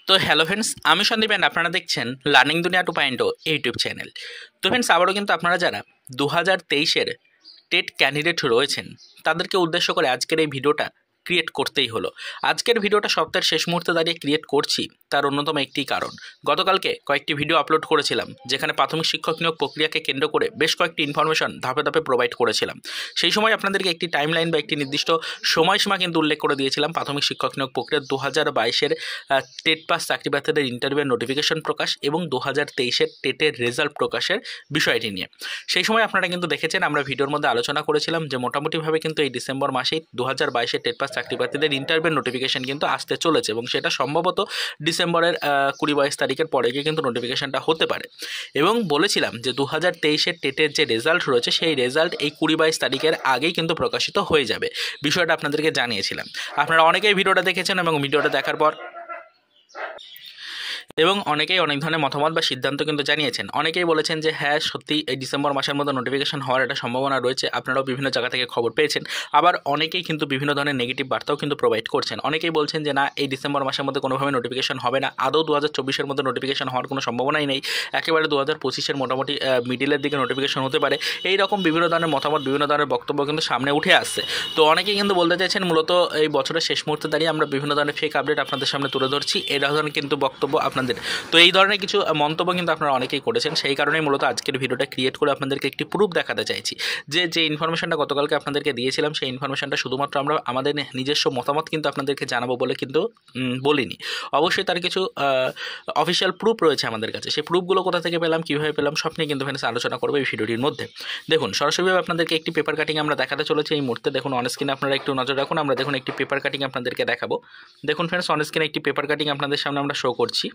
তো hello friends, আমি Sandeep and আপনারা দেখছেন লার্নিং দুনিয়া 2.0 ইউটিউব চ্যানেল। তো ফ্রেন্ডস, আবারও কিন্তু আপনারা যারা 2023-এর টেট ক্যান্ডিডেট রয়েছেন তাদেরকে উদ্দেশ্য করে আজকের এই ভিডিওটা ক্রিয়েট করতেই হলো। আজকের ভিডিওটা সপ্তাহের শেষ মুহূর্তে দাঁড়িয়ে ক্রিয়েট করছি, তার অন্যতম একটি কারণ, গতকালকে কয়েকটি ভিডিও আপলোড করেছিলাম যেখানে প্রাথমিক শিক্ষক নিয়োগ প্রক্রিয়াকে কেন্দ্র করে বেশ কয়েকটি ইনফরমেশন ধাপে ধাপে প্রোভাইড করেছিলাম। সেই সময় আপনাদেরকে একটি টাইমলাইন বা একটি নির্দিষ্ট সময়সীমা কিন্তু উল্লেখ করে দিয়েছিলাম প্রাথমিক শিক্ষক নিয়োগ প্রক্রিয়া 2022-এর টেট পাস চাকরি প্রার্থীদের ইন্টারভিউয়ের নোটিফিকেশন প্রকাশ এবং 2023-এর টেটের রেজাল্ট প্রকাশের বিষয়টি নিয়ে। সেই সময় আপনারা কিন্তু দেখেছেন, আমরা ভিডিওর মধ্যে আলোচনা করেছিলাম যে মোটামুটিভাবে কিন্তু এই ডিসেম্বর মাসেই 2022-এর টেট পাস চাকরি প্রার্থীদের ইন্টারভিউয়ের নোটিফিকেশন কিন্তু আসতে চলেছে এবং সেটা সম্ভবত ডিসেম্বরের 20-22 তারিখের পরে গিয়ে কিন্তু নোটিফিকেশনটা হতে পারে। এবং বলেছিলাম যে 2023-এর টেটের যে রেজাল্ট রয়েছে সেই রেজাল্ট এই 20-22 তারিখের আগেই কিন্তু প্রকাশিত হয়ে যাবে, বিষয়টা আপনাদেরকে জানিয়েছিলাম। আপনারা অনেকেই ভিডিওটা দেখেছেন এবং ভিডিওটা দেখার পর অনেকেই অনেক ধরনের মতামত বা সিদ্ধান্ত কিন্তু জানিয়েছেন। অনেকেই বলেছেন যে হ্যাঁ, সত্যি এই ডিসেম্বর মাসের মধ্যে নোটিফিকেশন হওয়ার একটা সম্ভাবনা রয়েছে, আপনারাও বিভিন্ন জায়গা থেকে খবর পেয়েছেন। আবার অনেকেই কিন্তু বিভিন্ন ধরনের নেগেটিভ বার্তাও কিন্তু প্রোভাইড করছেন। অনেকেই বলছেন যে না, এই ডিসেম্বর মাসের মধ্যে কোনোভাবে নোটিফিকেশন হবে না, আদৌ 2024-এর মধ্যে নোটিফিকেশন হওয়ার কোনো সম্ভাবনাই নেই, একেবারে 2025-এর মোটামুটি মিডিলের দিকে নোটিফিকেশন হতে পারে। এই রকম বিভিন্ন ধরনের মতামত, বিভিন্ন ধরনের বক্তব্য কিন্তু সামনে উঠে আসছে। তো অনেকেই কিন্তু বলতে চাইছেন মূলত এই বছরের শেষ মুহূর্তে দাঁড়িয়ে আমরা বিভিন্ন ধরনের ফেক আপডেট আপনাদের সামনে তুলে ধরছি, এই ধরনের কিন্তু বক্তব্য আপনাদের। তো এই ধরনের কিছু মন্তব্য কিন্তু আপনারা অনেকেই করেছেন, সেই কারণেই মূলত আজকের ভিডিওটা ক্রিয়েট করে আপনাদেরকে একটি প্রুফ দেখাতে চাইছি যে ইনফরমেশনটা গতকালকে আপনাদেরকে দিয়েছিলাম সেই ইনফরমেশনটা শুধুমাত্র আমরা আমাদের নিজস্ব মতামত কিন্তু আপনাদেরকে জানাবো বলে কিন্তু বলিনি। অবশ্যই তার কিছু অফিসিয়াল প্রুফ রয়েছে আমাদের কাছে। সেই প্রুফগুলো কোথা থেকে পেলাম, কীভাবে পেলাম, সব নিয়ে কিন্তু ফ্রেন্ডস আলোচনা করবো এই ভিডিওটির মধ্যে। দেখুন, সরাসরিভাবে আপনাদেরকে একটি পেপার কাটিং আমরা দেখাতে চলেছি এই মুহূর্তে। দেখুন অন স্ক্রিনে আপনারা একটু নজর রাখুন, আমরা দেখুন একটি পেপার কাটিং আপনাদেরকে দেখাবো। দেখুন ফ্রেন্ডস, অন স্ক্রিনে একটি পেপার কাটিং আপনাদের সামনে আমরা শো করছি।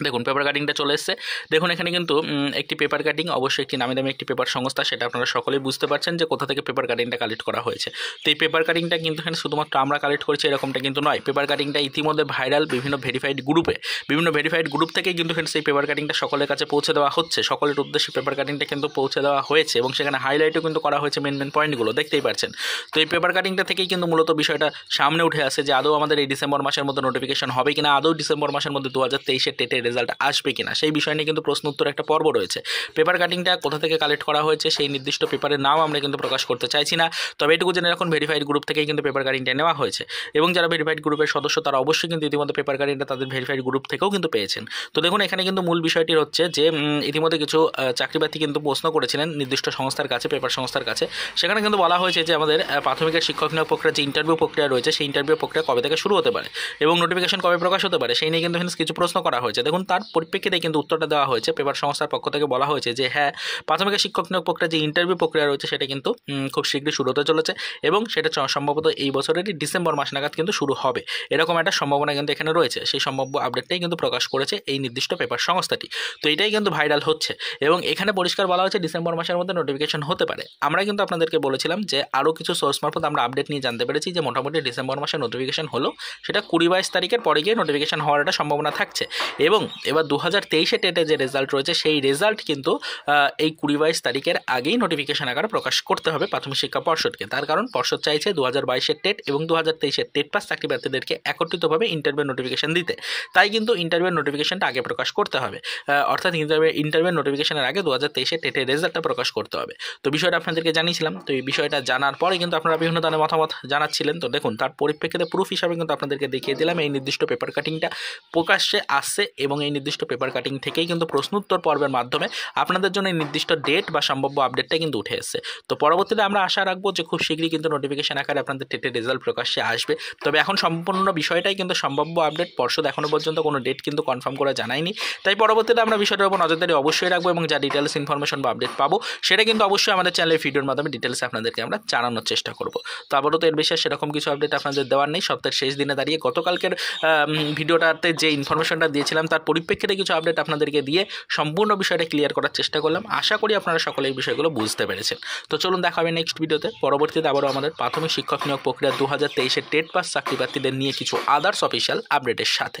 দেখুন পেপার কাটিংটা চলে এসছে। দেখুন এখানে কিন্তু একটি পেপার কাটিং, অবশ্যই একটি নামি দামি একটি পেপার সংস্থা, সেটা আপনারা সকলেই বুঝতে পারছেন যে কোথা থেকে পেপার কাটিংটা কালেক্ট করা হয়েছে। তো এই পেপার কাটিংটা কিন্তু এখানে শুধুমাত্র আমরা কালেক্ট করছি এরকমটা কিন্তু নয়। পেপার কাটিংটা ইতিমধ্যে ভাইরাল বিভিন্ন ভেরিফাইড গ্রুপ থেকে কিন্তু সেই পেপার কাটিংটা সকলের কাছে পৌঁছে দেওয়া হচ্ছে, সকলের উদ্দেশ্যে পেপার কাটিংটা কিন্তু পৌঁছে দেওয়া হয়েছে এবং সেখানে হাইলাইটও কিন্তু করা হয়েছে মেন পয়েন্টগুলো, দেখতেই পাচ্ছেন। তো এই পেপার কাটিংটা থেকেই কিন্তু মূলত বিষয়টা সামনে উঠে আসে যে আদৌ আমাদের এই ডিসেম্বর মাসের মধ্যে নোটিফিকেশন হবে কিনা, আদৌ ডিসেম্বর মাসের মধ্যে 2023-এর টেটের রেজাল্ট আসবে কিনা, সেই বিষয় নিয়ে কিন্তু প্রশ্ন উত্তর একটা পর্ব রয়েছে। পেপার কাটিংটা কোথা থেকে কালেক্ট করা হয়েছে সেই নির্দিষ্ট পেপারের নাম আমরা কিন্তু প্রকাশ করতে চাইছি না, তবে এটুকু জেনে রাখুন ভেরিফাইড গ্রুপ থেকেই কিন্তু পেপার কাটিংটা নেওয়া হয়েছে এবং যারা ভেরিফাইড গ্রুপের সদস্য তারা অবশ্যই কিন্তু ইতিমধ্যে পেপার কাটিংটা তাদের ভেরিফাইড গ্রুপ থেকেও কিন্তু পেয়েছেন। তো দেখুন এখানে কিন্তু মূল বিষয়টি হচ্ছে যে ইতিমধ্যে কিছু চাকরিপ্রার্থী কিন্তু প্রশ্ন করেছিলেন নির্দিষ্ট সংস্থার কাছে, পেপার সংস্থার কাছে। সেখানে কিন্তু বলা হয়েছে যে আমাদের প্রাথমিকের শিক্ষক নিয়োগ প্রক্রিয়ার যে ইন্টারভিউ প্রক্রিয়া রয়েছে সেই ইন্টারভিউ প্রক্রিয়া কবে থেকে শুরু হতে পারে এবং নোটিফিকেশন কবে প্রকাশ হতে পারে সেই নিয়ে কিন্তু কিছু প্রশ্ন করা হয়েছে। দেখুন তার পরিপ্রেক্ষিতে কিন্তু উত্তরটা দেওয়া হয়েছে। পেপার সংস্থার পক্ষ থেকে বলা হয়েছে যে হ্যাঁ, প্রাথমিক শিক্ষক নিয়োগ প্রক্রিয়া যে ইন্টারভিউ প্রক্রিয়া রয়েছে সেটা কিন্তু খুব শীঘ্রই শুরু হতে চলেছে এবং সেটা সম্ভবত এই বছরেরই ডিসেম্বর মাস নাগাদ কিন্তু শুরু হবে, এরকম একটা সম্ভাবনা কিন্তু এখানে রয়েছে। সেই সম্ভাব্য আপডেটটাই কিন্তু প্রকাশ করেছে এই নির্দিষ্ট পেপার সংস্থাটি। তো এটাই কিন্তু ভাইরাল হচ্ছে এবং এখানে পরিষ্কার বলা হয়েছে ডিসেম্বর মাসের মধ্যে নোটিফিকেশন হতে পারে। আমরা কিন্তু আপনাদেরকে বলেছিলাম যে আরও কিছু সোর্স মারফত আমরা আপডেট নিয়ে জানতে পেরেছি যে মোটামুটি ডিসেম্বর মাসে নোটিফিকেশন হলো, সেটা 20-22 তারিখের পরে গিয়ে নোটিফিকেশন হওয়ার একটা সম্ভাবনা থাকছে এবং এবার 2023-এ টেটে যে রেজাল্ট রয়েছে সেই রেজাল্ট কিন্তু এই 20-22 তারিখের আগেই নোটিফিকেশন আকারে প্রকাশ করতে হবে প্রাথমিক শিক্ষা পর্ষদকে। তার কারণ পর্ষদ চাইছে 2022-এর টেট এবং 2023-এর টেট পাস চাকরি প্রার্থীদেরকে একত্রিতভাবে ইন্টারভিউ নোটিফিকেশন দিতে, তাই কিন্তু ইন্টারভিউ নোটিফিকেশনটা আগে প্রকাশ করতে হবে, অর্থাৎ ইন্টারভিউ নোটিফিকেশনের আগে 2023-এর টেটের রেজাল্টটা প্রকাশ করতে হবে। তো বিষয়টা আপনাদেরকে জানিয়েছিলাম। তো এই বিষয়টা জানার পরে কিন্তু আপনারা বিভিন্ন ধরনের মতামত জানাচ্ছিলেন। তো দেখুন তার পরিপ্রেক্ষিতে প্রুফ হিসাবে কিন্তু আপনাদেরকে দেখিয়ে দিলাম এই নির্দিষ্ট পেপার কাটিংটা প্রকাশ্যে আসছে এবং এই নির্দিষ্ট পেপার কাটিং থেকেই কিন্তু প্রশ্ন উত্তর পর্বের মাধ্যমে আপনাদের জন্য নির্দিষ্ট ডেট বা সম্ভাব্য আপডেটটা কিন্তু উঠে এসেছে। তো পরবর্তীতে আমরা আশা রাখবো যে খুব শীঘ্রই কিন্তু নোটিফিকেশন আকারে আপনাদের টেটের রেজাল্ট প্রকাশ্যে আসবে। তবে এখন সম্পূর্ণ বিষয়টাই কিন্তু সম্ভাব্য আপডেট, পর্ষদ এখনও পর্যন্ত কোনো ডেট কিন্তু কনফার্ম করে জানায়নি, তাই পরবর্তীতে আমরা বিষয়টার উপর নজরদারি অবশ্যই রাখবো এবং যা ডিটেলস ইনফরমেশন বা আপডেট পাবো সেটা কিন্তু অবশ্যই আমাদের চ্যানেলের ভিডিওর মাধ্যমে ডিটেলসে আপনাদেরকে আমরা জানানোর চেষ্টা করবো। তো আপাতত এর বেশি সেরকম কিছু আপডেট আপনাদের দেওয়ার নেই। সপ্তাহের শেষ দিনে দাঁড়িয়ে গতকালকের ভিডিওটাতে যে ইনফরমেশনটা দিয়েছিলাম তার পরিপ্রেক্ষিতে কিছু আপডেট আপনাদেরকে দিয়ে সম্পূর্ণ বিষয়টা ক্লিয়ার করার চেষ্টা করলাম। আশা করি আপনারা সকলে এই বিষয়গুলো বুঝতে পেরেছেন। তো চলুন দেখা হবে নেক্সট ভিডিওতে। পরবর্তীতে আবারও আমাদের প্রাথমিক শিক্ষক নিয়োগ প্রক্রিয়া 2023-এর টেট পাস চাকরি প্রার্থীদের নিয়ে কিছু আদার্স অফিসিয়াল আপডেটের সাথে।